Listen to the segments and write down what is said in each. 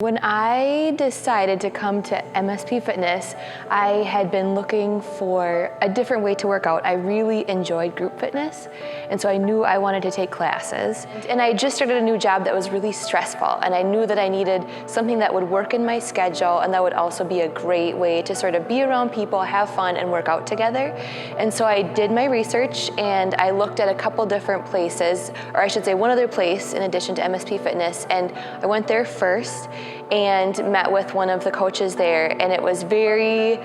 When I decided to come to MSP Fitness, I had been looking for a different way to work out. I really enjoyed group fitness, and so I knew I wanted to take classes. And I just started a new job that was really stressful, and I knew that I needed something that would work in my schedule and that would also be a great way to sort of be around people, have fun, and work out together. And so I did my research and I looked at a couple different places, or I should say one other place in addition to MSP Fitness, and I went there first and met with one of the coaches there, and it was very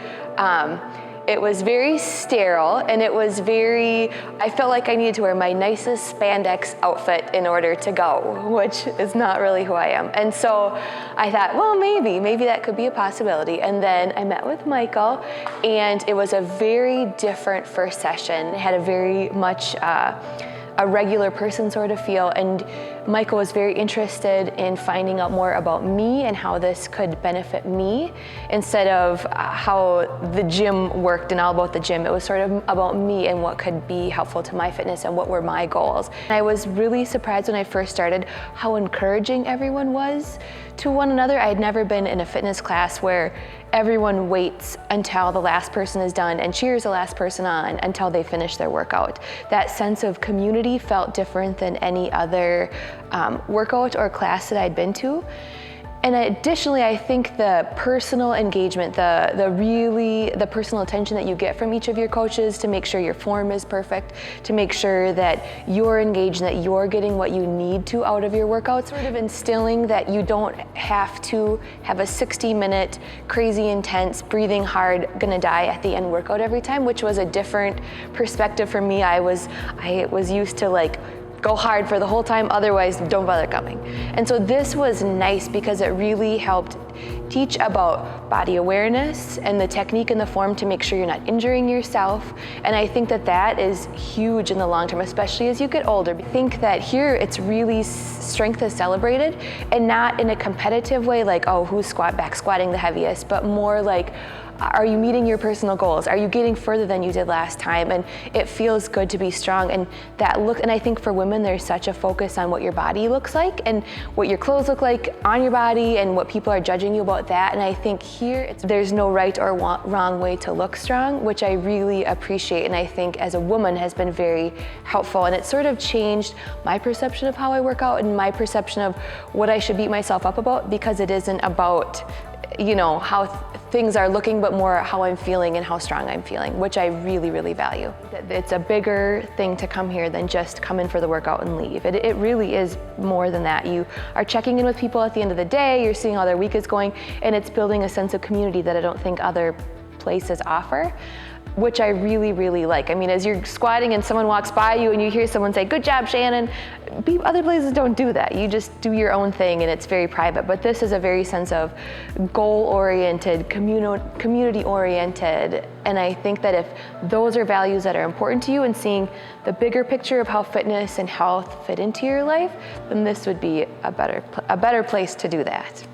sterile, and I felt like I needed to wear my nicest spandex outfit in order to go, which is not really who I am. And so I thought, well, maybe that could be a possibility. And then I met with Michael, and it was a very different first session. It had a very much a regular person sort of feel, and Michael was very interested in finding out more about me and how this could benefit me instead of how the gym worked and all about the gym. It was sort of about me and what could be helpful to my fitness and what were my goals. And I was really surprised when I first started how encouraging everyone was to one another. I had never been in a fitness class where everyone waits until the last person is done and cheers the last person on until they finish their workout. That sense of community felt different than any other workout or class that I'd been to. And additionally, I think the personal engagement, the personal attention that you get from each of your coaches to make sure your form is perfect, to make sure that you're engaged and that you're getting what you need to out of your workouts, sort of instilling that you don't have to have a 60-minute, crazy intense, breathing hard, gonna die at the end workout every time, which was a different perspective for me. I was used to like, go hard for the whole time, otherwise don't bother coming. And so this was nice because it really helped teach about body awareness and the technique and the form to make sure you're not injuring yourself. And I think that that is huge in the long term, especially as you get older. I think that here it's really strength is celebrated, and not in a competitive way like, oh, who's back squatting the heaviest, but more like, are you meeting your personal goals? Are you getting further than you did last time? And it feels good to be strong. And and I think for women, there's such a focus on what your body looks like and what your clothes look like on your body and what people are judging you about that. And I think here, there's no right or wrong way to look strong, which I really appreciate. And I think as a woman has been very helpful. And it sort of changed my perception of how I work out and my perception of what I should beat myself up about, because it isn't about, you know, how things are looking, but more how I'm feeling and how strong I'm feeling, which I really, really value. It's a bigger thing to come here than just come in for the workout and leave. It really is more than that. You are checking in with people at the end of the day, you're seeing how their week is going, and it's building a sense of community that I don't think other places offer, which I really, really like. I mean, as you're squatting and someone walks by you and you hear someone say, "Good job, Shannon," other places don't do that. You just do your own thing and it's very private. But this is a very sense of goal-oriented, community-oriented. And I think that if those are values that are important to you and seeing the bigger picture of how fitness and health fit into your life, then this would be a better place to do that.